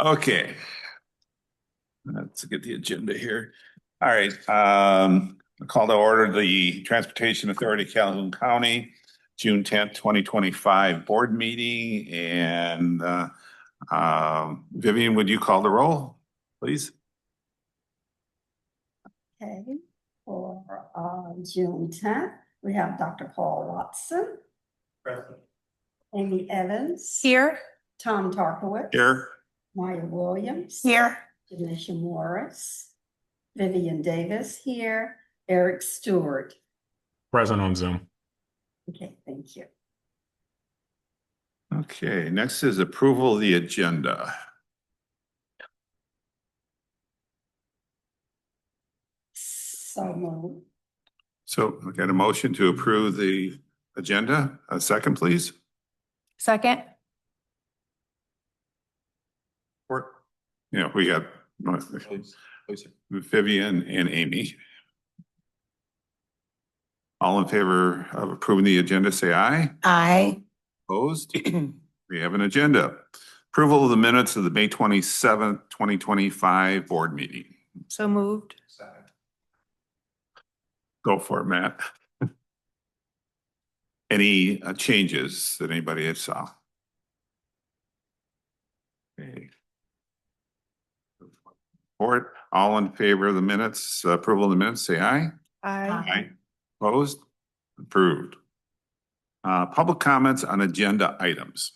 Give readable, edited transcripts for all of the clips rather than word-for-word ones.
Okay. Let's get the agenda here. All right, I call to order the Transportation Authority Calhoun County, June 10th, 2025 board meeting. And Vivian, would you call the roll, please? Okay, for June 10th, we have Dr. Paul Watson. Present. Amy Evans. Here. Tom Tarkowitz. Here. Maya Williams. Here. Janisha Morris. Vivian Davis here. Eric Stewart. Present on Zoom. Okay, thank you. Okay, next is approval of the agenda. So moved. So we got a motion to approve the agenda. A second, please. Second. Yeah, we got Vivian and Amy. All in favor of approving the agenda, say aye. Aye. Opposed? We have an agenda. Approval of the minutes of the May 27th, 2025 board meeting. So moved. Go for it, Matt. Any changes that anybody had saw? Okay. Board, all in favor of the minutes, approval of the minutes, say aye. Aye. Opposed? Approved. Public comments on agenda items.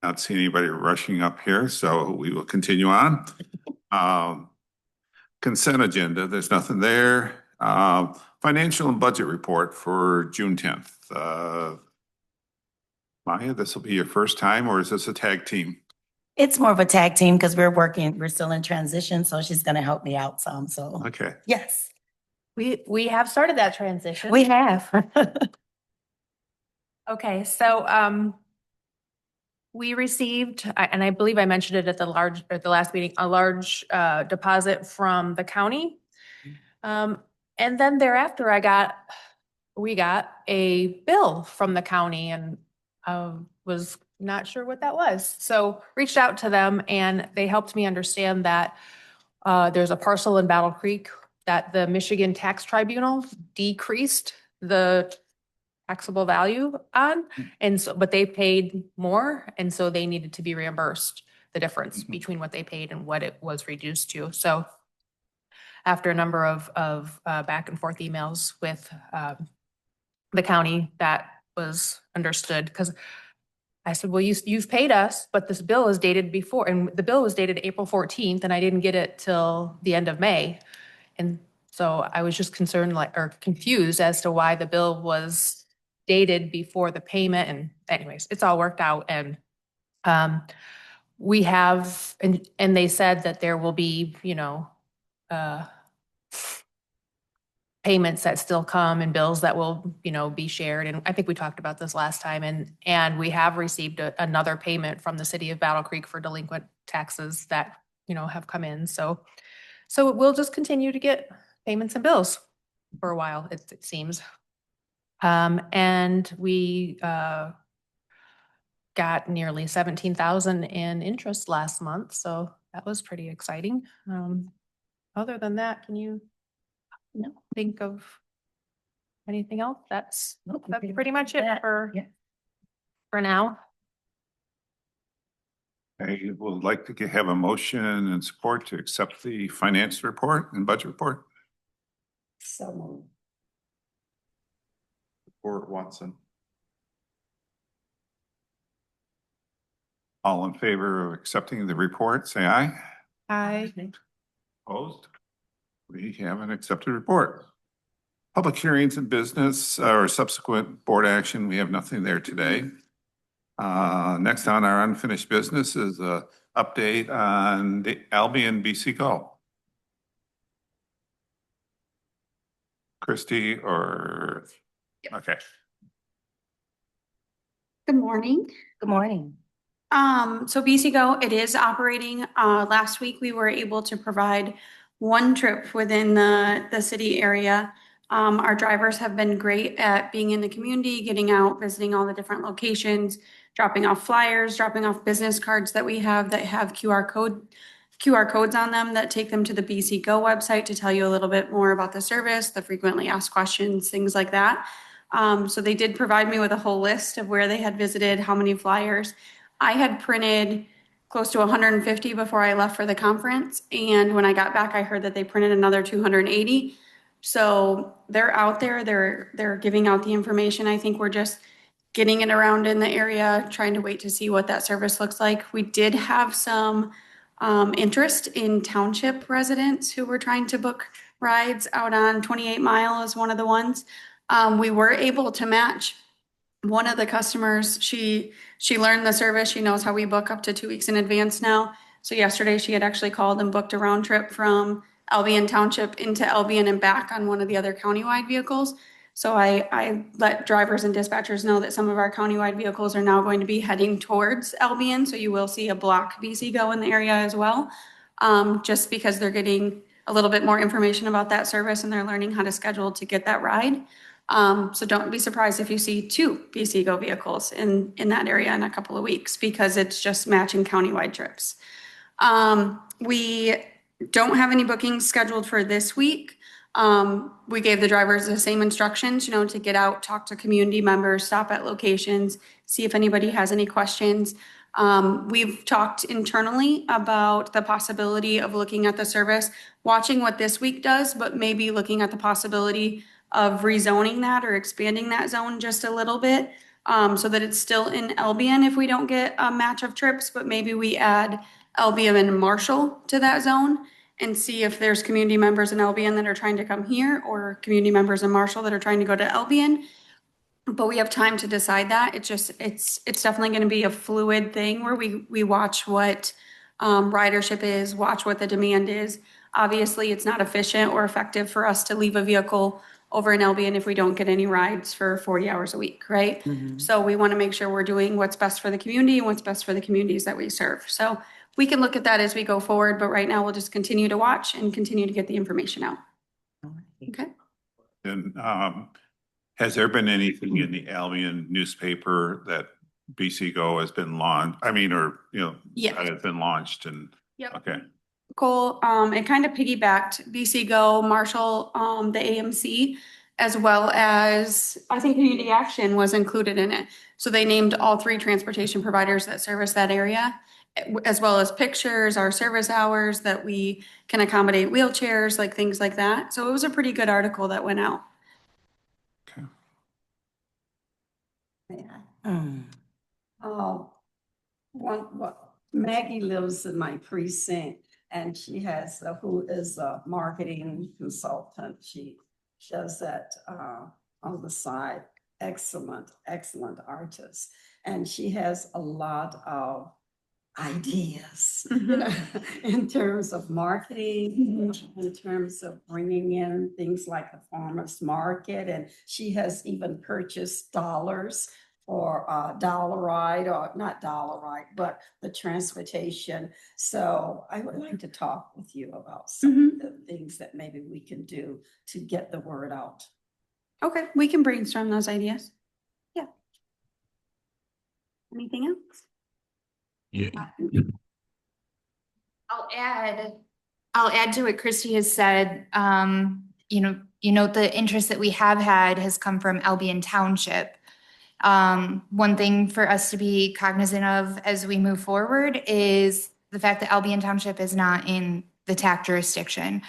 Not seeing anybody rushing up here, so we will continue on. Consent agenda, there's nothing there. Financial and budget report for June 10th. Maya, this will be your first time, or is this a tag team? It's more of a tag team because we're still in transition, so she's gonna help me out some, so. Okay. Yes, We have started that transition. we have. Okay, so we received, and I believe I mentioned it at the last meeting, a large deposit from the county. And then thereafter we got a bill from the county and was not sure what that was. So reached out to them and they helped me understand that there's a parcel in Battle Creek that the Michigan Tax Tribunal decreased the taxable value on. And so, but they paid more. And so they needed to be reimbursed the difference between what they paid and what it was reduced to. So after a number of back and forth emails with the county, that was understood, because I said, well, you've paid us, but this bill is dated before, and the bill was dated April 14th, and I didn't get it till the end of May. And so I was just concerned, or confused as to why the bill was dated before the payment. And anyways, it's all worked out. And we have, and they said that there will be, payments that still come and bills that will, be shared. And I think we talked about this last time, and we have received another payment from the city of Battle Creek for delinquent taxes that, have come in. So we'll just continue to get payments and bills for a while, it seems. And we got nearly 17,000 in interest last month. So that was pretty exciting. Other than that, can you think of anything else? That's pretty much it for now. I would like to have a motion and support to accept the finance report and budget report. So moved. Support Watson. All in favor of accepting the report, say aye. Aye. Opposed? We have an accepted report. Public hearings and business or subsequent board action, we have nothing there today. Next on our unfinished business is an update on the Albion BC Go. Christy or, okay. Good morning. Good morning. So BC Go, it is operating. Last week we were able to provide one trip within the city area. Our drivers have been great at being in the community, getting out, visiting all the different locations, dropping off flyers, dropping off business cards that we have that have QR codes on them that take them to the BC Go website to tell you a little bit more about the service, the frequently asked questions, things like that. So they did provide me with a whole list of where they had visited, how many flyers. I had printed close to 150 before I left for the conference. And when I got back, I heard that they printed another 280. So they're out there, they're giving out the information. I think we're just getting it around in the area, trying to wait to see what that service looks like. We did have some interest in township residents who were trying to book rides out on 28 Mile is one of the ones. We were able to match one of the customers. She learned the service. She knows how we book up to 2 weeks in advance now. So yesterday she had actually called and booked a round trip from Albion Township into Albion and back on one of the other countywide vehicles. So I let drivers and dispatchers know that some of our countywide vehicles are now going to be heading towards Albion. So you will see a block BC Go in the area as well, just because they're getting a little bit more information about that service and they're learning how to schedule to get that ride. So don't be surprised if you see 2 BC Go vehicles in that area in a couple of weeks because it's just matching countywide trips. We don't have any bookings scheduled for this week. We gave the drivers the same instructions, to get out, talk to community members, stop at locations, see if anybody has any questions. We've talked internally about the possibility of looking at the service, watching what this week does, but maybe looking at the possibility of rezoning that or expanding that zone just a little bit, so that it's still in Albion if we don't get a match of trips, but maybe we add Albion and Marshall to that zone and see if there's community members in Albion that are trying to come here or community members in Marshall that are trying to go to Albion. But we have time to decide that. It's definitely going to be a fluid thing where we watch what ridership is, watch what the demand is. Obviously, it's not efficient or effective for us to leave a vehicle over in Albion if we don't get any rides for 40 hours a week, right? So we want to make sure we're doing what's best for the community and what's best for the communities that we serve. So we can look at that as we go forward, but right now we'll just continue to watch and continue to get the information out. Okay. And has there been anything in the Albion newspaper that BC Go has been launched? Yeah. Has been launched and, Yep. okay. Cool. It kind of piggybacked BC Go, Marshall, the AMC, as well as I think Community Action was included in it. So they named all 3 transportation providers that service that area, as well as pictures, our service hours that we can accommodate wheelchairs, like things like that. So it was a pretty good article that went out. Okay. Maggie lives in my precinct and she has, who is a marketing consultant. She does that on the side. Excellent artist. And she has a lot of ideas, in terms of marketing, in terms of bringing in things like the farmer's market. And she has even purchased dollars for dollar ride, or not dollar ride, but the transportation. So I would like to talk with you about some of the things that maybe we can do to get the word out. Okay, we can brainstorm those ideas. Yeah. Anything else? Yeah. I'll add to what Christy has said. The interest that we have had has come from Albion Township. One thing for us to be cognizant of as we move forward is the fact that Albion Township is not in the TACC jurisdiction.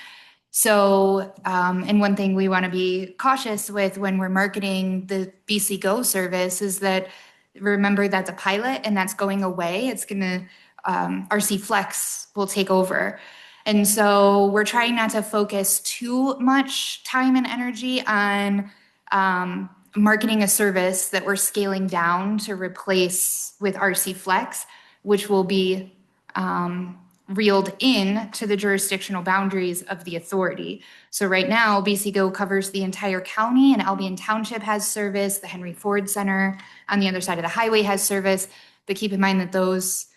So, and one thing we want to be cautious with when we're marketing the BC Go service is that, remember, that's a pilot and that's going away. It's going to, RC Flex will take over. And so we're trying not to focus too much time and energy on marketing a service that we're scaling down to replace with RC Flex, which will be reeled in to the jurisdictional boundaries of the authority. So right now, BC Go covers the entire county, and Albion Township has service. The Henry Ford Center on the other side of the highway has service. But keep in mind that those,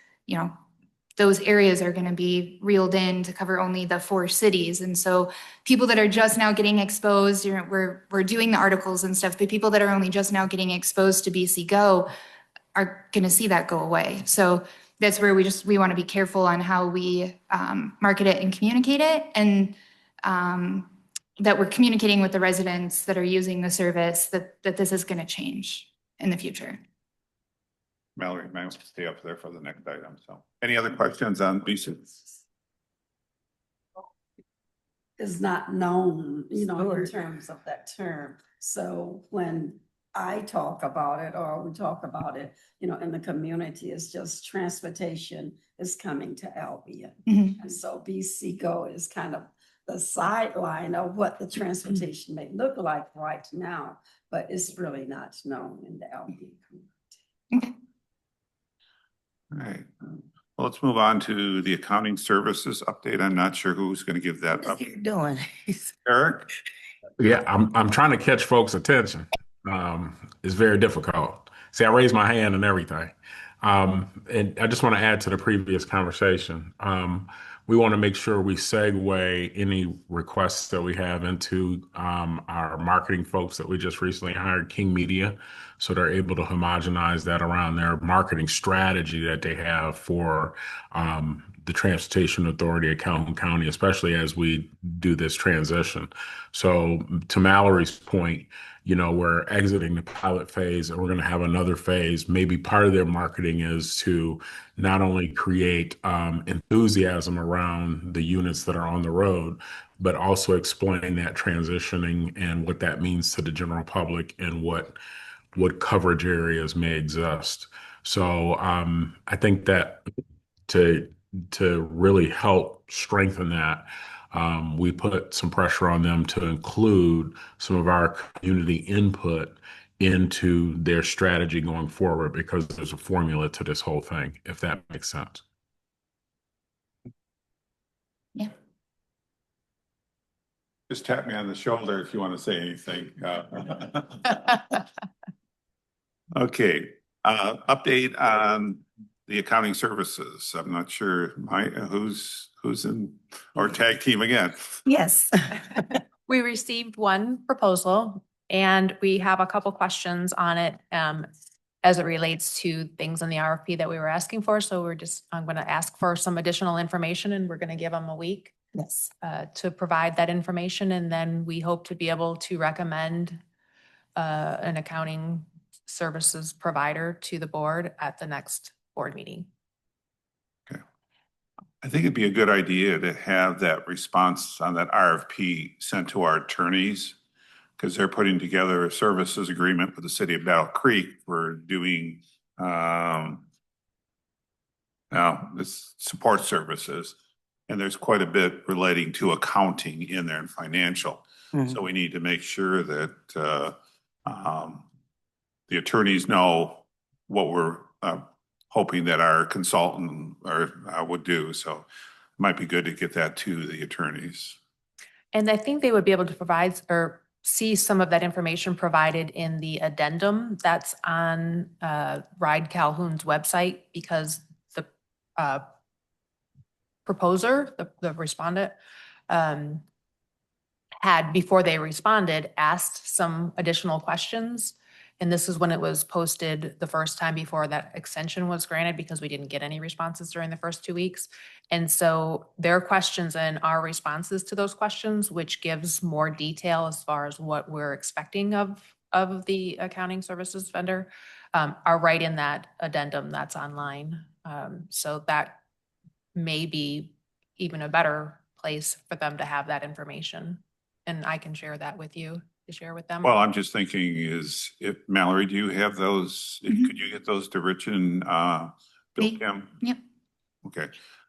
those areas are going to be reeled in to cover only the 4 cities. And so people that are just now getting exposed, we're doing the articles and stuff, but people that are only just now getting exposed to BC Go are going to see that go away. So that's where we want to be careful on how we market it and communicate it, and that we're communicating with the residents that are using the service that this is going to change in the future. Mallory, may I stay up there for the next item? So, any other questions on BC? Is not known, in terms of that term. So when I talk about it, or we talk about it, in the community, it's just transportation is coming to Albion. Mhm. And so BC Go is kind of the sideline of what the transportation may look like right now, but it's really not known in the Albion community. All right. Well, let's move on to the accounting services update. I'm not sure who's going to give that What up. is he doing? Eric? Yeah, I'm trying to catch folks' attention. It's very difficult. See, I raised my hand and everything. And I just want to add to the previous conversation. We want to make sure we segue any requests that we have into our marketing folks that we just recently hired, King Media, so they're able to homogenize that around their marketing strategy that they have for the Transportation Authority of Calhoun County, especially as we do this transition. So to Mallory's point, we're exiting the pilot phase and we're going to have another phase. Maybe part of their marketing is to not only create enthusiasm around the units that are on the road, but also explain that transitioning and what that means to the general public and what coverage areas may exist. So I think that to really help strengthen that, we put some pressure on them to include some of our community input into their strategy going forward, because there's a formula to this whole thing, if that makes sense. Yeah. Just tap me on the shoulder if you want to say anything. Okay, update on the accounting services. I'm not sure who's in our tag team again. Yes. We received one proposal and we have a couple questions on it as it relates to things in the RFP that we were asking for. So I'm going to ask for some additional information and we're going to give them a week Yes. to provide that information. And then we hope to be able to recommend an accounting services provider to the board at the next board meeting. I think it'd be a good idea to have that response on that RFP sent to our attorneys, because they're putting together a services agreement with the city of Battle Creek for doing this support services. And there's quite a bit relating to accounting in there and financial. Mhm. So we need to make sure that the attorneys know what we're hoping that our consultant would do. So it might be good to get that to the attorneys. And I think they would be able to provide or see some of that information provided in the addendum that's on Ride Calhoun's website, because the proposer, the respondent, had, before they responded, asked some additional questions. And this is when it was posted the first time before that extension was granted, because we didn't get any responses during the first 2 weeks. And so their questions and our responses to those questions, which gives more detail as far as what we're expecting of the accounting services vendor, are right in that addendum that's online. So that may be even a better place for them to have that information. And I can share that with you to share with them. Well, I'm just thinking if Mallory, do you have those? Could you get those to Rich and Bill Me? Kim? Yep. Okay.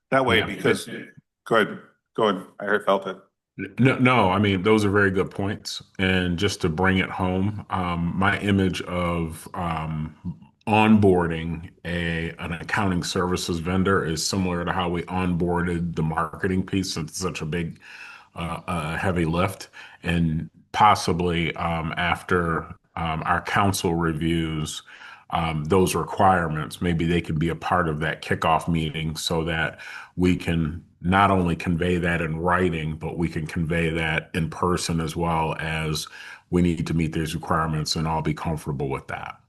That way, Yeah. because, go ahead. I felt it. No, I mean, those are very good points. And just to bring it home, my image of onboarding an accounting services vendor is similar to how we onboarded the marketing piece. It's such a big, heavy lift. And possibly after our council reviews, those requirements, maybe they can be a part of that kickoff meeting so that we can not only convey that in writing, but we can convey that in person as well, as we need to meet these requirements and all be comfortable with that,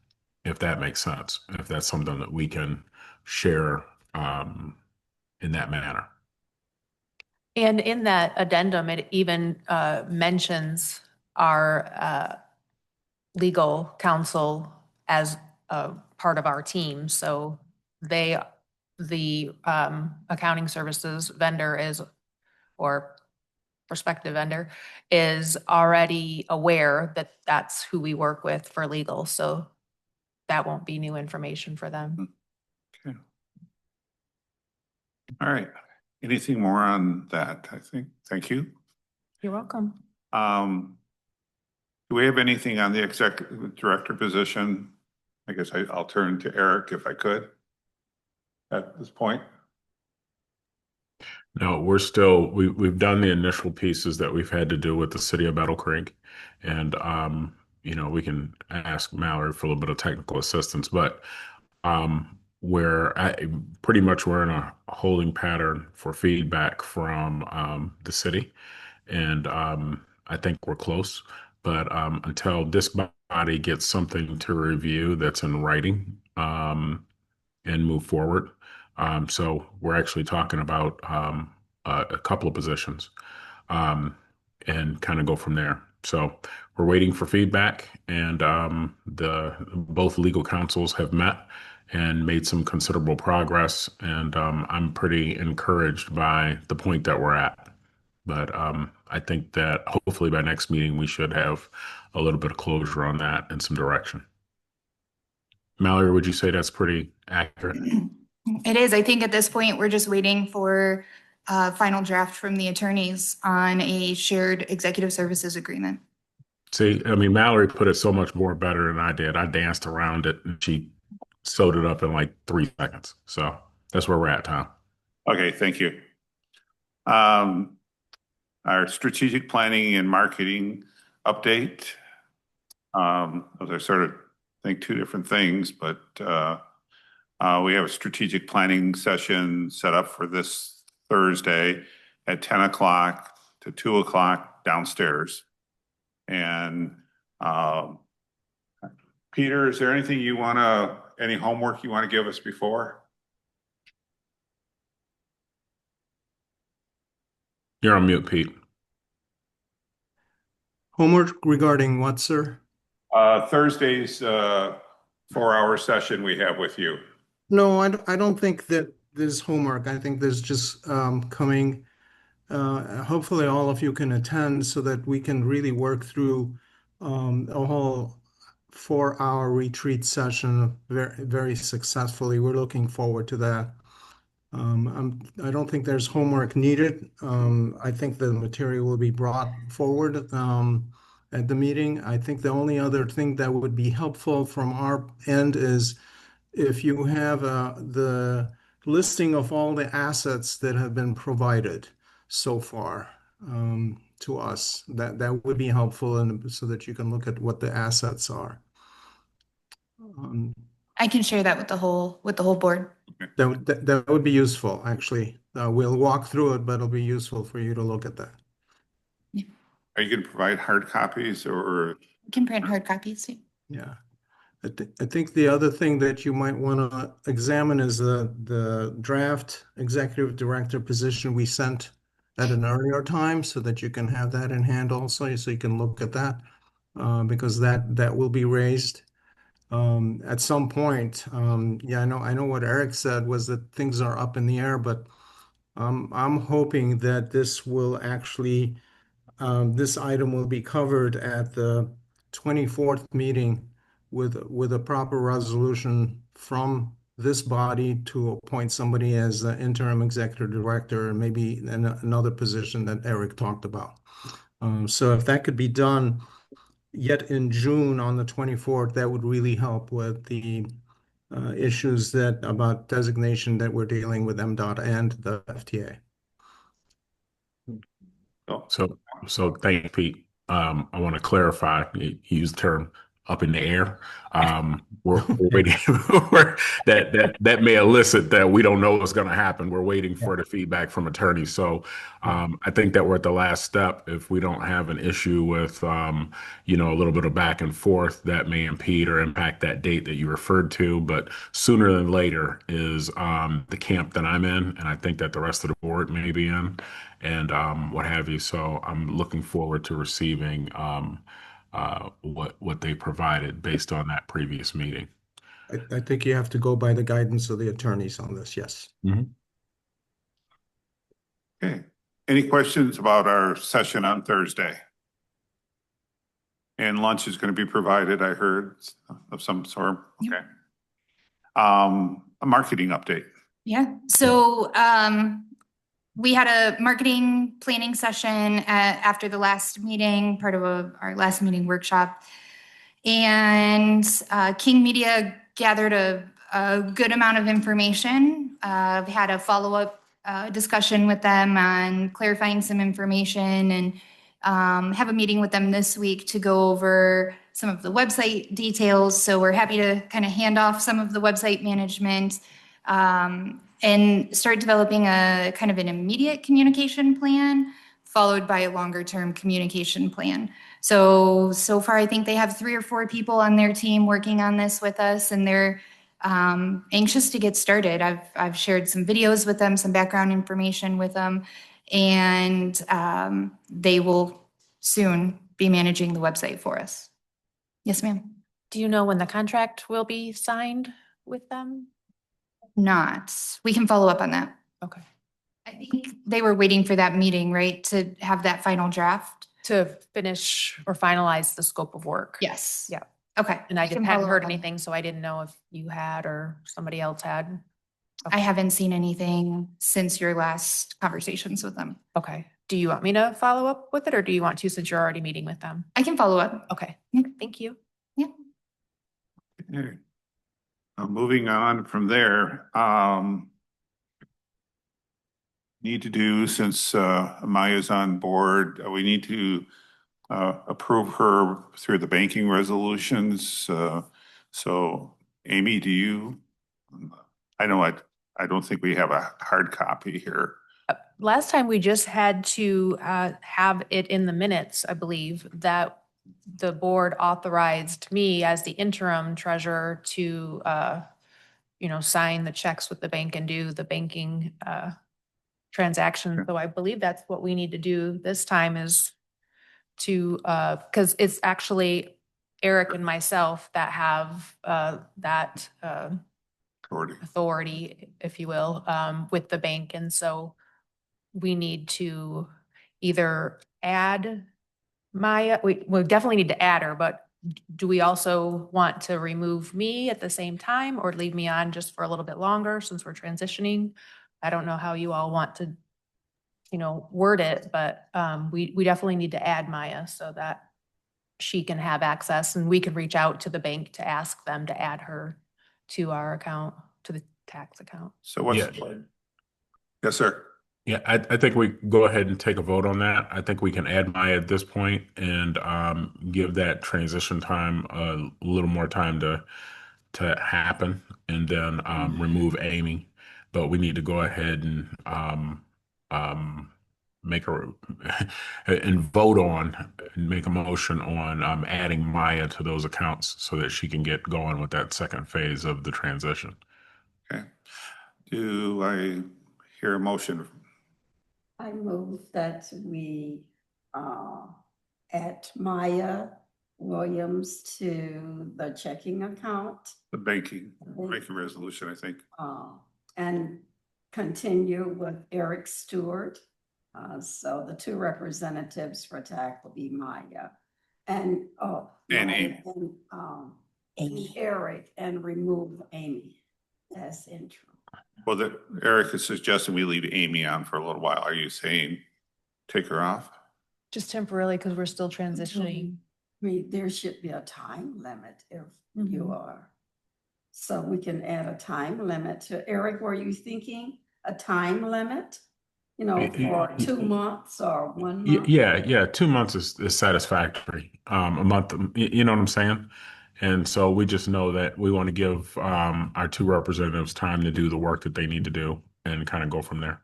if that makes sense, if that's something that we can share in that manner. And in that addendum, it even mentions our legal counsel as a part of our team. So the accounting services vendor is, or prospective vendor, is already aware that that's who we work with for legal. So that won't be new information for them. Okay. All right. Anything more on that? I think, thank you. You're welcome. Do we have anything on the executive director position? I guess I'll turn to Eric if I could at this point. No, we've done the initial pieces that we've had to do with the city of Battle Creek. And, we can ask Mallory for a little bit of technical assistance, but we're in a holding pattern for feedback from the city. And I think we're close, but until this body gets something to review that's in writing and move forward. So we're actually talking about a couple of positions and kind of go from there. So we're waiting for feedback, and both legal counsels have met and made some considerable progress, and I'm pretty encouraged by the point that we're at. But I think that hopefully by next meeting we should have a little bit of closure on that and some direction. Mallory, would you say that's pretty accurate? It is. I think at this point, we're just waiting for a final draft from the attorneys on a shared executive services agreement. See, I mean, Mallory put it so much more better than I did. I danced around it and she sewed it up in like 3 seconds. So that's where we're at, Tom. Okay, thank you. Our strategic planning and marketing update. Those are sort of, I think, 2 different things, but we have a strategic planning session set up for this Thursday at 10 o'clock to 2 o'clock downstairs. And Peter, is there anything any homework you want to give us before? You're on mute, Pete. Homework regarding what, sir? Thursday's 4-hour session we have with you. No, I don't think that there's homework. I think there's just coming. Hopefully all of you can attend so that we can really work through a whole 4-hour retreat session very, very successfully. We're looking forward to that. I don't think there's homework needed. I think the material will be brought forward at the meeting. I think the only other thing that would be helpful from our end is if you have the listing of all the assets that have been provided so far to us, that would be helpful, and so that you can look at what the assets are. I can share that with the whole board. That would be useful, actually. We'll walk through it, but it'll be useful for you to look at that. Are you going to provide hard copies or? You can print hard copies too. Yeah. I think the other thing that you might want to examine is the draft executive director position we sent at an earlier time, so that you can have that in hand also, so you can look at that, because that will be raised at some point. Yeah, I know what Eric said was that things are up in the air, but I'm hoping that this will actually this item will be covered at the 24th meeting with a proper resolution from this body to appoint somebody as the interim executive director, and maybe another position that Eric talked about. So if that could be done yet in June on the 24th, that would really help with the issues about designation that we're dealing with MDOT and the FTA. So thank you, Pete. I want to clarify, you used the term up in the air. We're waiting that may elicit that we don't know what's going to happen. We're waiting for the feedback from attorneys. So I think that we're at the last step. If we don't have an issue with a little bit of back and forth, that may impede or impact that date that you referred to. But sooner than later is the camp that I'm in, and I think that the rest of the board may be in, and what have you. So I'm looking forward to receiving what they provided based on that previous meeting. I think you have to go by the guidance of the attorneys on this, yes. Okay. Any questions about our session on Thursday? And lunch is going to be provided, I heard, of some sort. Okay. A marketing update. Yeah. So we had a marketing planning session after the last meeting, part of our last meeting workshop. And King Media gathered a good amount of information. We had a follow-up discussion with them on clarifying some information, and have a meeting with them this week to go over some of the website details. So we're happy to kind of hand off some of the website management and start developing a kind of an immediate communication plan, followed by a longer term communication plan. So far, I think they have 3 or 4 people on their team working on this with us, and they're anxious to get started. I've shared some videos with them, some background information with them, and they will soon be managing the website for us. Yes, ma'am. Do you know when the contract will be signed with them? Not. We can follow up on that. Okay. I think they were waiting for that meeting, right, to have that final draft? To finish or finalize the scope of work. Yes. Yeah. Okay. And I We can hadn't follow heard up on anything, so I didn't know if you had or somebody else had. that. I haven't seen anything since your last conversations with them. Okay. Do you want me to follow up with it, or do you want to, since you're already meeting with them? I can follow up. Okay. Yeah. Thank you. Okay. Moving on from there, need to do, since Maya's on board, we need to approve her through the banking resolutions. So Amy, do you, I don't think we have a hard copy here. Last time we just had to have it in the minutes, I believe, that the board authorized me as the interim treasurer to, sign the checks with the bank and do the banking transaction. Sure. So I believe that's what we need to do this time, is to, because it's actually Eric and myself that have that authority, if you will, with the bank. And so we need to either add Maya, we definitely need to add her, but do we also want to remove me at the same time, or leave me on just for a little bit longer since we're transitioning? I don't know how you all want to, word it, but we definitely need to add Maya so that she can have access, and we can reach out to the bank to ask them to add her to our account, to the tax account. So what's, yes, sir. Yeah, I think we go ahead and take a vote on that. I think we can add Maya at this point and give that transition time a little more time to happen, and then remove Amy. But we need to go ahead and make a and vote on and make a motion on adding Maya to those accounts so that she can get going with that second phase of the transition. Okay. Do I hear a motion? I move that we add Maya Williams to the checking account. The banking resolution, I think. And continue with Eric Stewart. So the 2 representatives for TACC will be Maya and Amy. And Eric, and remove Amy as interim. Well, Eric is suggesting we leave Amy on for a little while. Are you saying take her off? Just temporarily, because we're still transitioning. I mean, there should be a time limit if you are. So we can add a time limit to, Eric, were you thinking a time limit? For 2 months or 1 month? Yeah. 2 months is satisfactory. A month, you know what I'm saying? And so we just know that we want to give our two representatives time to do the work that they need to do and kind of go from there.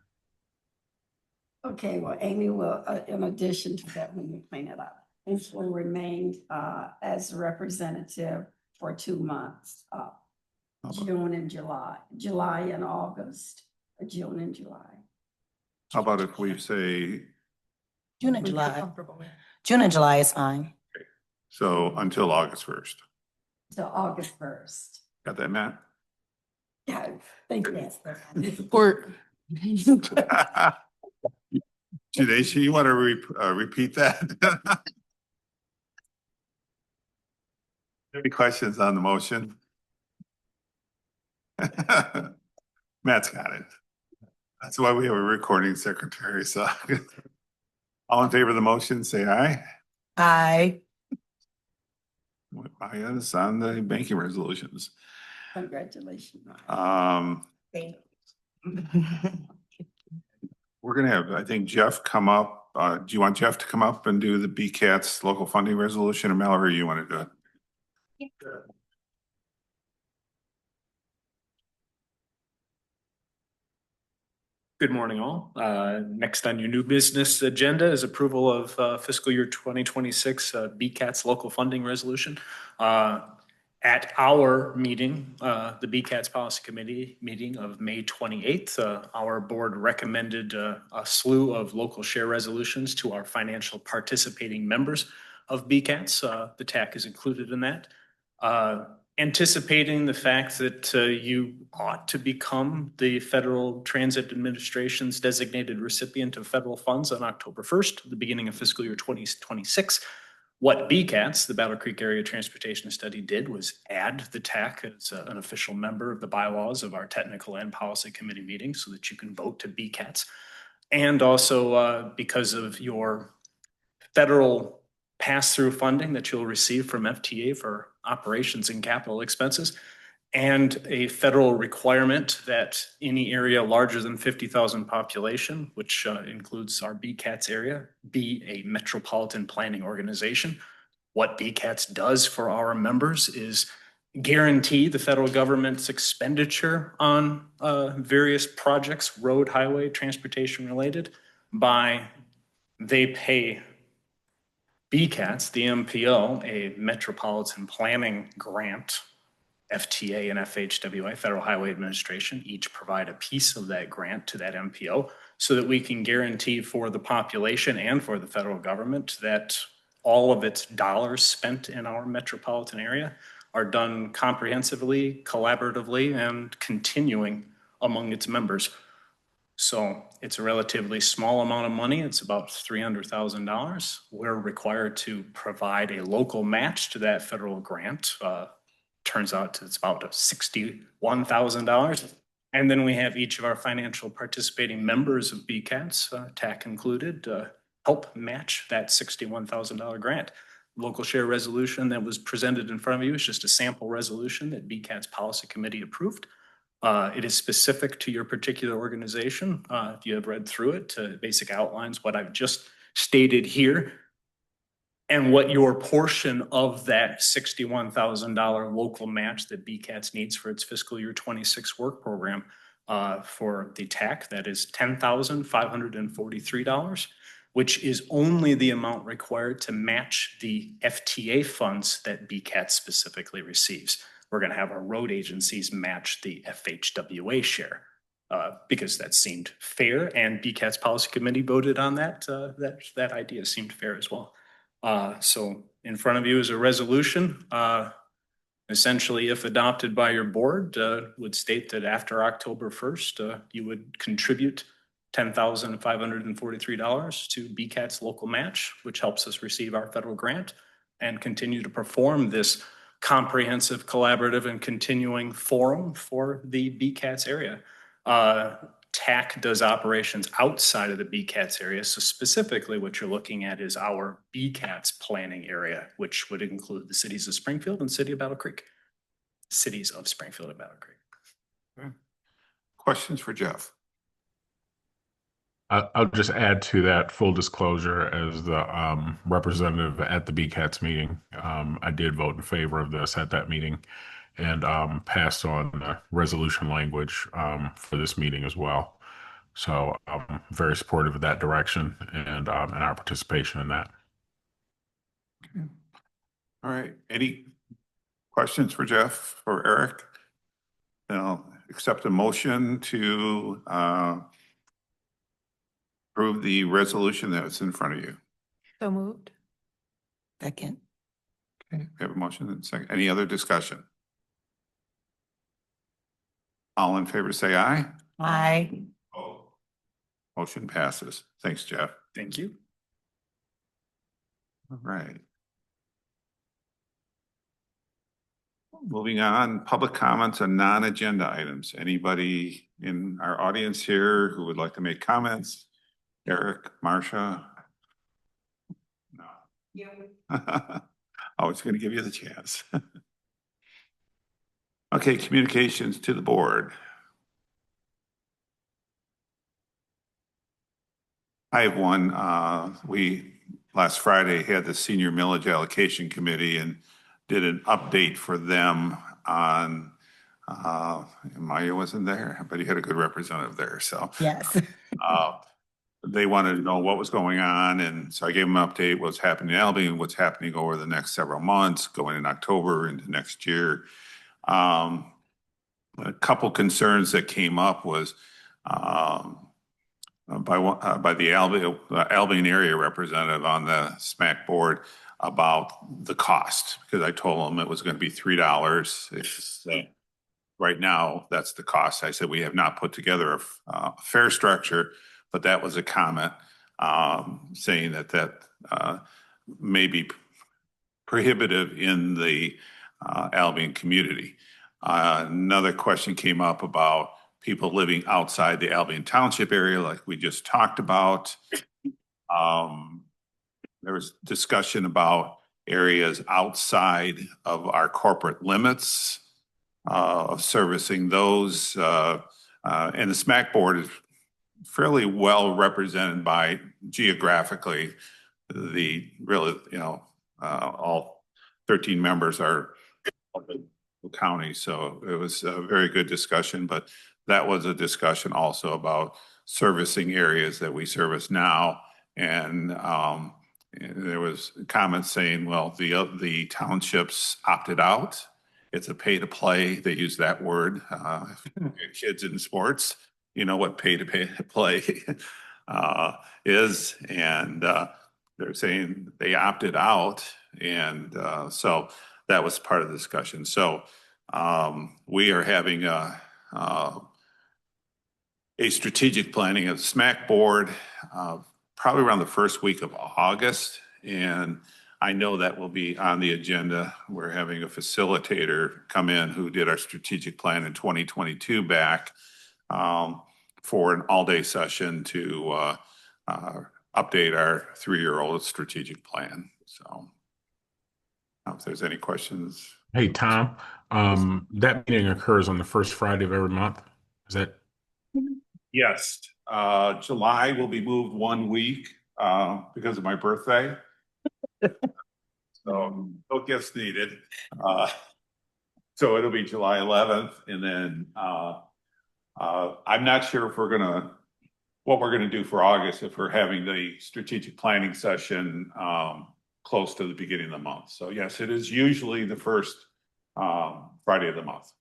Okay, well, Amy will, in addition to that, when we clean it up, and she will remain as a representative for 2 months, June and July and August, or June and July. How about if we say, June and July. June and July is fine. so until August 1st? Till August 1st. Got that, Matt? Yeah, thank you. Support. Jadeisha, you want to repeat that? Any questions on the motion? Matt's got it. That's why we have a recording secretary, so. All in favor of the motion, say aye. Aye. Aye, yes, on the banking resolutions. Congratulations. We're gonna have, I think, Jeff come up. Do you want Jeff to come up and do the BCAT's local funding resolution, or Mallory, you want to do it? Good morning, all. Next on your new business agenda is approval of fiscal year 2026 BCAT's local funding resolution. At our meeting, the BCAT's Policy Committee meeting of May 28th, our board recommended a slew of local share resolutions to our financial participating members of BCAT's. The TAC is included in that. Anticipating the fact that you ought to become the Federal Transit Administration's designated recipient of federal funds on October 1st, the beginning of fiscal year 2026. What BCAT's, the Battle Creek Area Transportation Study, did was add the TAC as an official member of the bylaws of our Technical and Policy Committee meetings so that you can vote to BCAT's. And also because of your federal pass-through funding that you'll receive from FTA for operations and capital expenses, and a federal requirement that any area larger than 50,000 population, which includes our BCAT's area, be a metropolitan planning organization. What BCAT's does for our members is guarantee the federal government's expenditure on various projects, road, highway, transportation related, by they pay BCAT's, the MPO, a metropolitan planning grant. FTA and FHWA, Federal Highway Administration, each provide a piece of that grant to that MPO so that we can guarantee for the population and for the federal government that all of its dollars spent in our metropolitan area are done comprehensively, collaboratively, and continuing among its members. So it's a relatively small amount of money. It's about $300,000. We're required to provide a local match to that federal grant. Turns out it's about $61,000. And then we have each of our financial participating members of BCAT's, TAC included, help match that $61,000 grant. Local share resolution that was presented in front of you is just a sample resolution that BCAT's Policy Committee approved. It is specific to your particular organization. If you have read through it, basic outlines what I've just stated here and what your portion of that $61,000 local match that BCAT's needs for its fiscal year 26 work program for the TAC, that is $10,543, which is only the amount required to match the FTA funds that BCAT specifically receives. We're going to have our road agencies match the FHWA share because that seemed fair, and BCAT's Policy Committee voted on that. That idea seemed fair as well. So in front of you is a resolution. Essentially, if adopted by your board, would state that after October 1st, you would contribute $10,543 to BCAT's local match, which helps us receive our federal grant and continue to perform this comprehensive, collaborative, and continuing forum for the BCAT's area. TAC does operations outside of the BCAT's area. So specifically what you're looking at is our BCAT's planning area, which would include the cities of Springfield and city of Battle Creek. Cities of Springfield and Battle Creek. Questions for Jeff? I'll just add to that full disclosure as the representative at the BCATS meeting. I did vote in favor of this at that meeting and passed on the resolution language for this meeting as well. So I'm very supportive of that direction and our participation in that. All right, any questions for Jeff or Eric? I'll accept a motion to approve the resolution that's in front of you. So moved. Second. Okay, we have a motion and a second. Any other discussion? All in favor, say aye. Aye. Oh. Motion passes. Thanks, Jeff. Thank you. All right. Moving on, public comments on non-agenda items. Anybody in our audience here who would like to make comments? Eric, Marcia? No. I was going to give you the chance. Okay, communications to the board. I have one. We last Friday had the senior millage allocation committee and did an update for them on, Maya wasn't there, but he had a good representative there. So Yes. they wanted to know what was going on. And so I gave them an update, what's happening in Albion, what's happening over the next several months, going in October into next year. A couple concerns that came up was by the Albion area representative on the SMAC board about the cost, because I told them it was going to be $3. It's, right now, that's the cost. I said we have not put together a fare structure, but that was a comment saying that may be prohibitive in the Albion community. Another question came up about people living outside the Albion Township area, like we just talked about. There was discussion about areas outside of our corporate limits of servicing those. And the SMAC board is fairly well represented by geographically the really, all 13 members are the county. So it was a very good discussion, but that was a discussion also about servicing areas that we service now. And there was comments saying, well, the townships opted out. It's a pay to play. They use that word. Kids in sports, you know what pay to play is. And they're saying they opted out. And so that was part of the discussion. So we are having a strategic planning of the SMAC board probably around the first week of August. And I know that will be on the agenda. We're having a facilitator come in who did our strategic plan in 2022 back for an all-day session to update our 3-year-old strategic plan. So if there's any questions. Hey, Tom, that meeting occurs on the first Friday of every month. Is that? Yes. July will be moved 1 week because of my birthday. So no gifts needed. So it'll be July 11th. And then I'm not sure if what we're gonna do for August, if we're having the strategic planning session close to the beginning of the month. So yes, it is usually the first Friday of the month.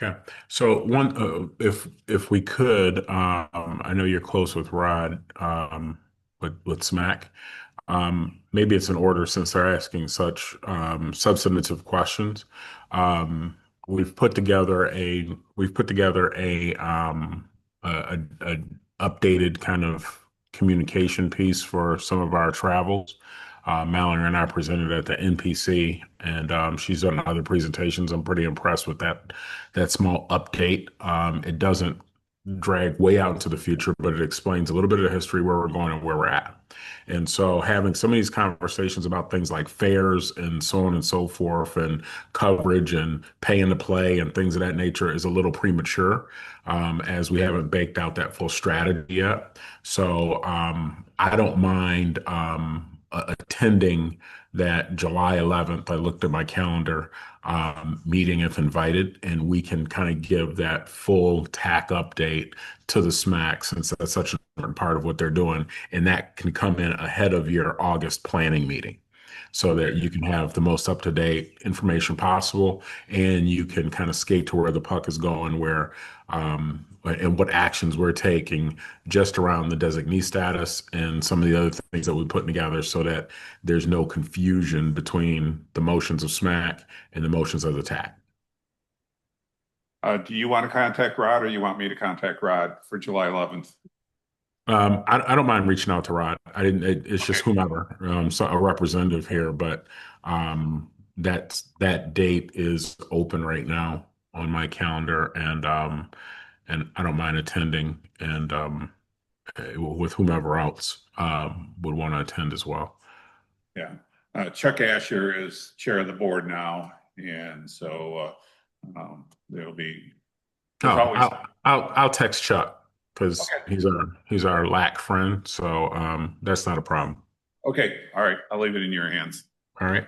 Okay. So if we could, I know you're close with Rod, with SMAC. Maybe it's in order since they're asking such substantive questions. We've put together a updated kind of communication piece for some of our travels. Mallory and I presented at the NPC, and she's done other presentations. I'm pretty impressed with that small update. It doesn't drag way out into the future, but it explains a little bit of the history, where we're going and where we're at. And so having some of these conversations about things like fares and so on and so forth, and coverage and pay into play and things of that nature, is a little premature, as we haven't baked out that full strategy yet. So I don't mind attending that July 11th. I looked at my calendar, meeting if invited, and we can kind of give that full TAC update to the SMAC, since that's such an important part of what they're doing. And that can come in ahead of your August planning meeting, so that you can have the most up-to-date information possible, and you can kind of skate to where the puck is going, where and what actions we're taking just around the designee status and some of the other things that we're putting together, so that there's no confusion between the motions of SMAC and the motions of the TAC. Do you want to contact Rod, or you want me to contact Rod for July 11th? I don't mind reaching out to Rod. It's just whomever, so a representative here, but that date is open right now on my calendar, and I don't mind attending, and with whomever else would want to attend as well. Yeah. Chuck Asher is chair of the board now, and so there'll be. I'll text Chuck, because Okay. he's our LAC friend, so that's not a problem. Okay, all right, I'll leave it in your hands. All right.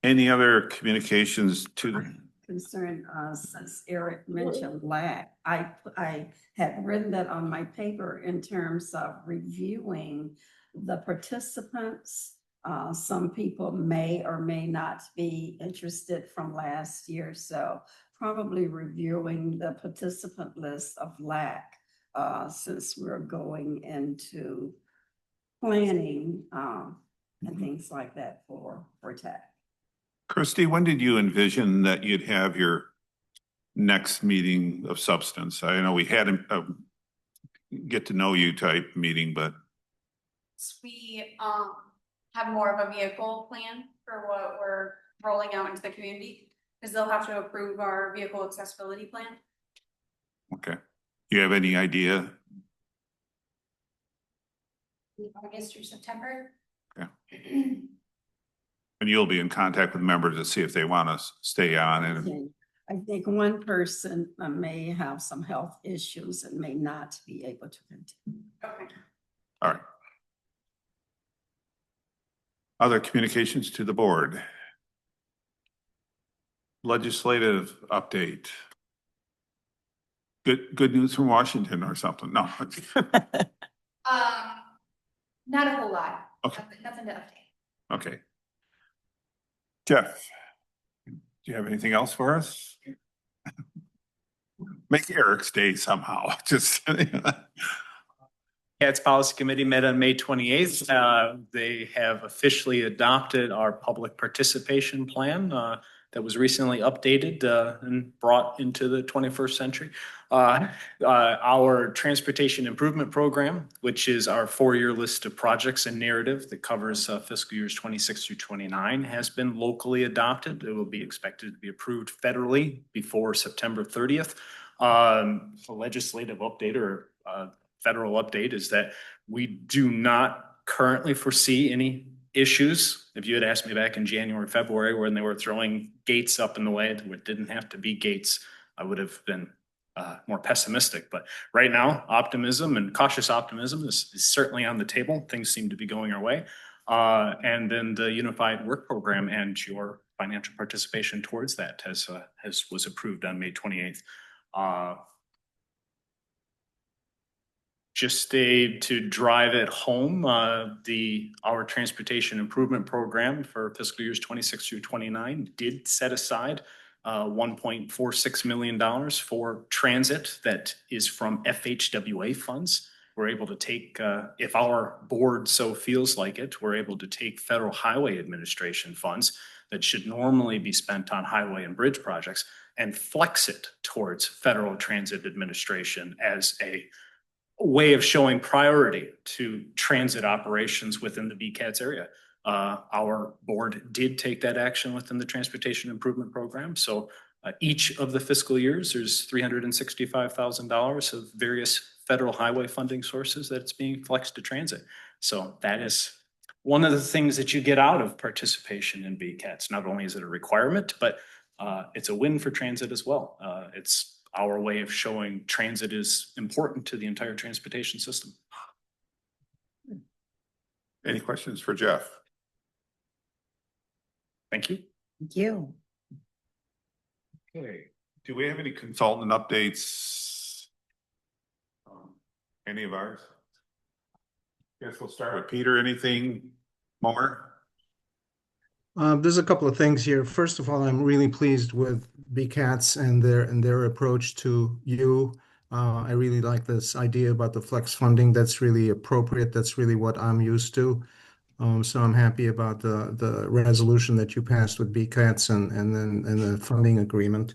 Any other communications to? Concern, since Eric mentioned LAC, I had written that on my paper in terms of reviewing the participants. Some people may or may not be interested from last year, so probably reviewing the participant list of LAC, since we're going into planning and things like that for TAC. Christy, when did you envision that you'd have your next meeting of substance? I know we had a get to know you type meeting, but. We have more of a vehicle plan for what we're rolling out into the community, because they'll have to approve our vehicle accessibility plan. Okay. Do you have any idea? August through September. Okay. And you'll be in contact with members to see if they want to stay on. And I think one person may have some health issues and may not be able to continue. Okay. all right. Other communications to the board? Legislative update. Good news from Washington or something? No. Not a whole lot. Okay. Nothing to update. Okay. Jeff, do you have anything else for us? Make Eric's day somehow. Just. TACC Policy Committee met on May 28th. They have officially adopted our public participation plan that was recently updated and brought into the 21st century. Our transportation improvement program, which is our 4-year list of projects and narrative that covers fiscal years 26 through 29, has been locally adopted. It will be expected to be approved federally before September 30th. A legislative update or federal update is that we do not currently foresee any issues. If you had asked me back in January, February, when they were throwing gates up in the way, it didn't have to be gates, I would have been more pessimistic. But right now, optimism and cautious optimism is certainly on the table. Things seem to be going our way. And then the Unified Work Program and your financial participation towards that was approved on May 28th. Just to drive it home, our transportation improvement program for fiscal years 26 through 29 did set aside $1.46 million for transit that is from FHWA funds. We're able to take, if our board so feels like it, we're able to take Federal Highway Administration funds that should normally be spent on highway and bridge projects and flex it towards Federal Transit Administration as a way of showing priority to transit operations within the BCATS area. Our board did take that action within the transportation improvement program. So Each of the fiscal years, there's $365,000 of various federal highway funding sources that it's being flexed to transit. So that is one of the things that you get out of participation in BCATS. Not only is it a requirement, but it's a win for transit as well. It's our way of showing transit is important to the entire transportation system. Any questions for Jeff? Thank you. Thank you. Okay, do we have any consultant updates? Any of ours? Guess we'll start with Peter. Anything more? There's a couple of things here. First of all, I'm really pleased with BCATS and their approach to you. I really like this idea about the flex funding. That's really appropriate. That's really what I'm used to. So I'm happy about the resolution that you passed with BCATS and the funding agreement.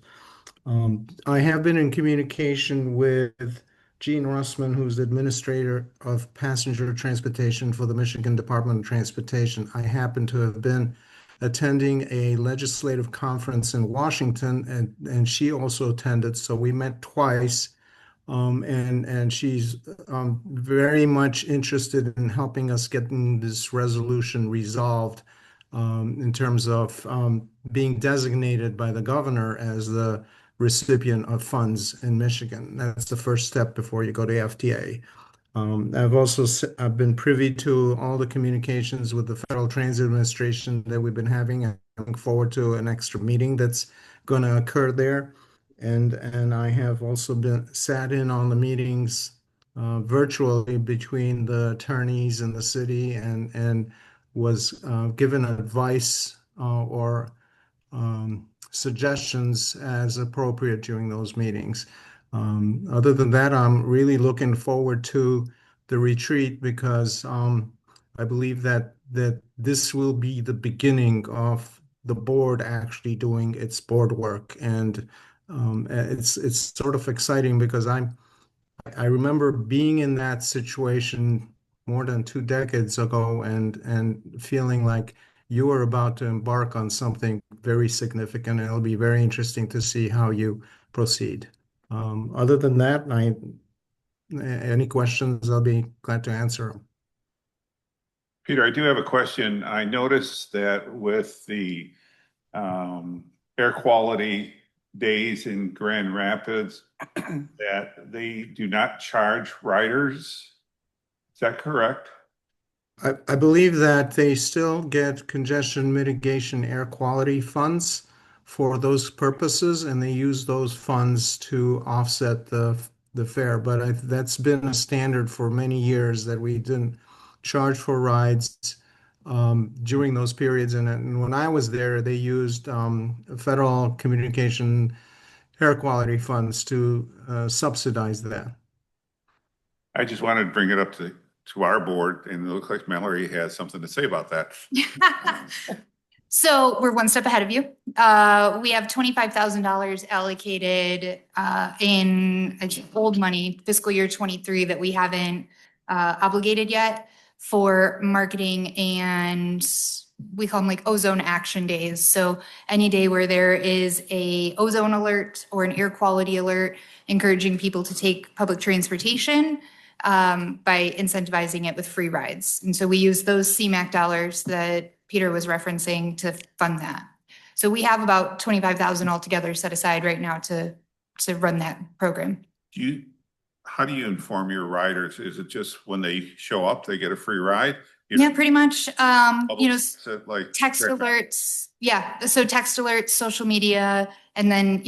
I have been in communication with Gene Russman, who's the Administrator of Passenger Transportation for the Michigan Department of Transportation. I happen to have been attending a legislative conference in Washington, and she also attended, so we met twice. And she's very much interested in helping us getting this resolution resolved in terms of being designated by the governor as the recipient of funds in Michigan. That's the first step before you go to FTA. I've been privy to all the communications with the Federal Transit Administration that we've been having. I'm looking forward to an extra meeting that's going to occur there. And I have also sat in on the meetings virtually between the attorneys and the city and was given advice or suggestions as appropriate during those meetings. Other than that, I'm really looking forward to the retreat because I believe that this will be the beginning of the board actually doing its board work. And it's sort of exciting because I remember being in that situation more than 2 decades ago and feeling like you are about to embark on something very significant. It'll be very interesting to see how you proceed. Other than that, any questions, I'll be glad to answer them. Peter, I do have a question. I noticed that with the air quality days in Grand Rapids, that they do not charge riders. Is that correct? I believe that they still get congestion mitigation air quality funds for those purposes, and they use those funds to offset the fare. But that's been a standard for many years that we didn't charge for rides during those periods. And when I was there, they used federal communication air quality funds to subsidize that. I just wanted to bring it up to our board, and it looks like Mallory has something to say about that. So we're one step ahead of you. We have $25,000 allocated in old money, fiscal year 23, that we haven't obligated yet for marketing, and we call them like ozone action days. So any day where there is a ozone alert or an air quality alert, encouraging people to take public transportation by incentivizing it with free rides. And so we use those CMAQ dollars that Peter was referencing to fund that. So we have about 25,000 altogether set aside right now to run that program. How do you inform your riders? Is it just when they show up, they get a free ride? Yeah, pretty much. Like Text alerts. Yeah. So text alerts, social media, and then,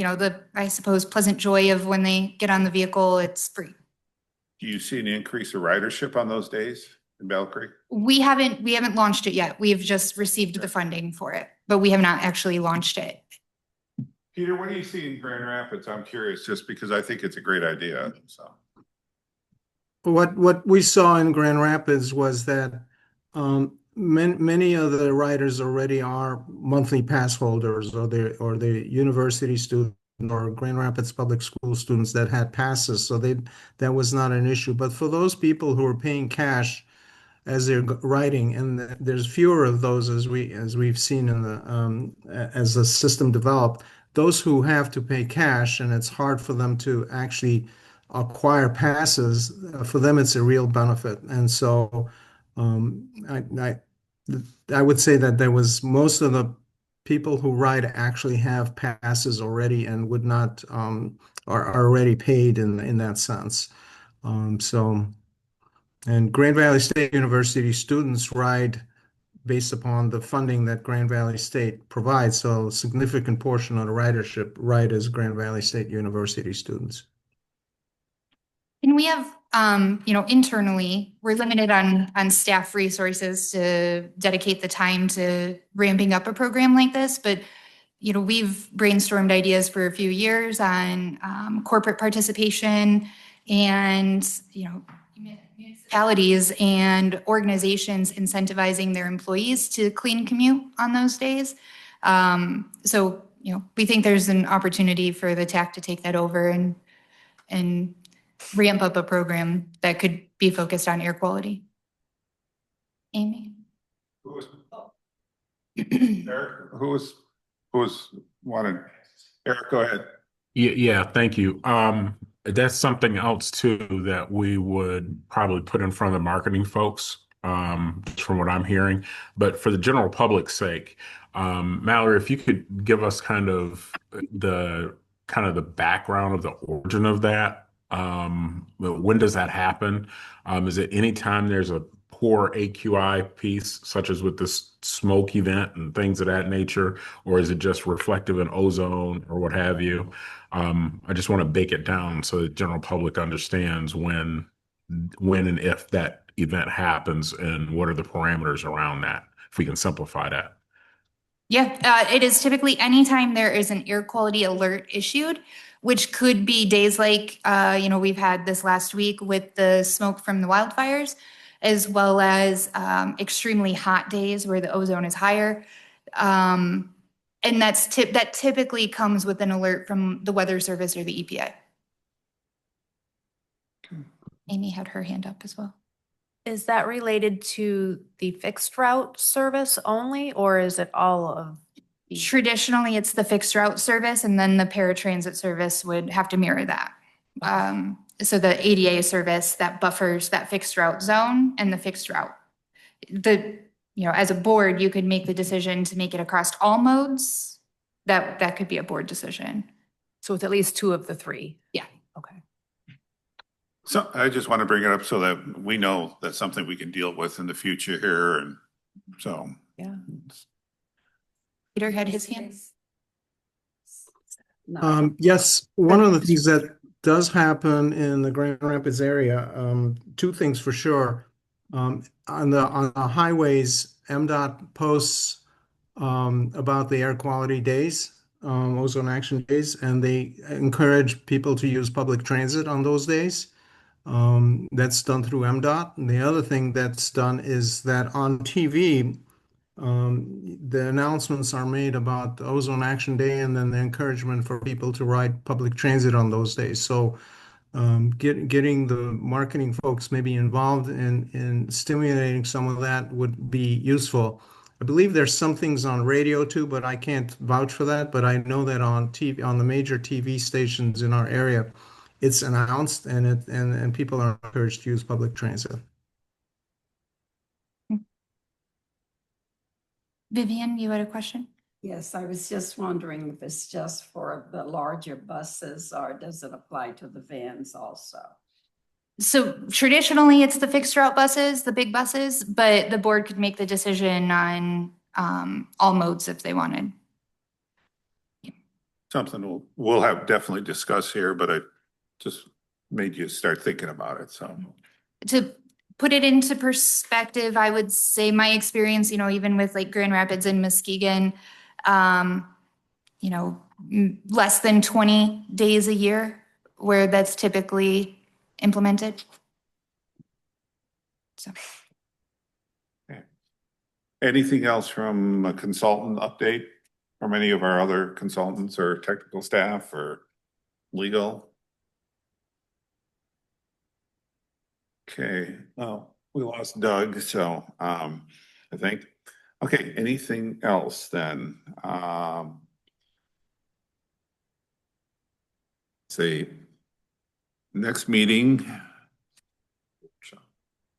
I suppose, pleasant joy of when they get on the vehicle, it's free. Do you see an increase of ridership on those days in Battle Creek? We haven't launched it yet. We've just received the funding for it, but we have not actually launched it. Peter, what do you see in Grand Rapids? I'm curious, just because I think it's a great idea. So, what we saw in Grand Rapids was that many of the riders already are monthly pass holders, or the university students or Grand Rapids public school students that had passes, so that was not an issue. But for those people who are paying cash as they're riding, and there's fewer of those as we've seen in the as the system developed, those who have to pay cash and it's hard for them to actually acquire passes, for them it's a real benefit. And so um, I would say that there was most of the people who ride actually have passes already and would not are already paid in that sense. So, and Grand Valley State University students ride based upon the funding that Grand Valley State provides. So a significant portion of the ridership ride is Grand Valley State University students. And we have, internally, we're limited on staff resources to dedicate the time to ramping up a program like this. But, we've brainstormed ideas for a few years on corporate participation and, municipalities and organizations incentivizing their employees to clean commute on those days. So, we think there's an opportunity for the TAC to take that over and ramp up a program that could be focused on air quality. Amy? Eric, who's wanted? Eric, go ahead. Yeah, thank you. That's something else too that we would probably put in front of the marketing folks, from what I'm hearing. But for the general public's sake, Mallory, if you could give us kind of the background of the origin of that. When does that happen? Is it anytime there's a poor AQI piece, such as with this smoke event and things of that nature, or is it just reflective in ozone or what have you? I just want to bake it down so the general public understands when and if that event happens and what are the parameters around that, if we can simplify that. Yeah, it is typically anytime there is an air quality alert issued, which could be days like, we've had this last week with the smoke from the wildfires, as well as extremely hot days where the ozone is higher. And that typically comes with an alert from the Weather Service or the EPA. Amy had her hand up as well. Is that related to the fixed route service only, or is it all of? Traditionally, it's the fixed route service, and then the paratransit service would have to mirror that. So the ADA service that buffers that fixed route zone and the fixed route. As a board, you could make the decision to make it across all modes. That could be a board decision. So it's at least two of the three? Yeah. Okay. So I just want to bring it up so that we know that's something we can deal with in the future here. And so. Yeah. Peter had his hand. No. Yes, one of the things that does happen in the Grand Rapids area, two things for sure. On the highways, MDOT posts about the air quality days, ozone action days, and they encourage people to use public transit on those days. That's done through MDOT. And the other thing that's done is that on TV, the announcements are made about the Ozone Action Day and then the encouragement for people to ride public transit on those days. So getting the marketing folks maybe involved in stimulating some of that would be useful. I believe there's some things on radio too, but I can't vouch for that. But I know that on TV, on the major TV stations in our area, it's announced and people are encouraged to use public transit. Vivian, you had a question? Yes, I was just wondering if it's just for the larger buses or does it apply to the vans also? So traditionally, it's the fixed route buses, the big buses, but the board could make the decision on all modes if they wanted. Something we'll have definitely discuss here, but I just made you start thinking about it. So To put it into perspective, I would say my experience, even with like Grand Rapids and Muskegon, less than 20 days a year where that's typically implemented. So. okay. Anything else from a consultant update from any of our other consultants or technical staff or legal? Okay, well, we lost Doug, so I think, okay, anything else then? Say, next meeting.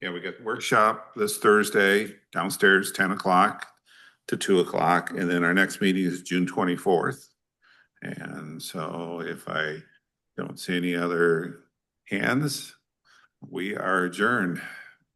Yeah, we got workshop this Thursday downstairs, 10 o'clock to 2 o'clock. And then our next meeting is June 24th. And so if I don't see any other hands, we are adjourned.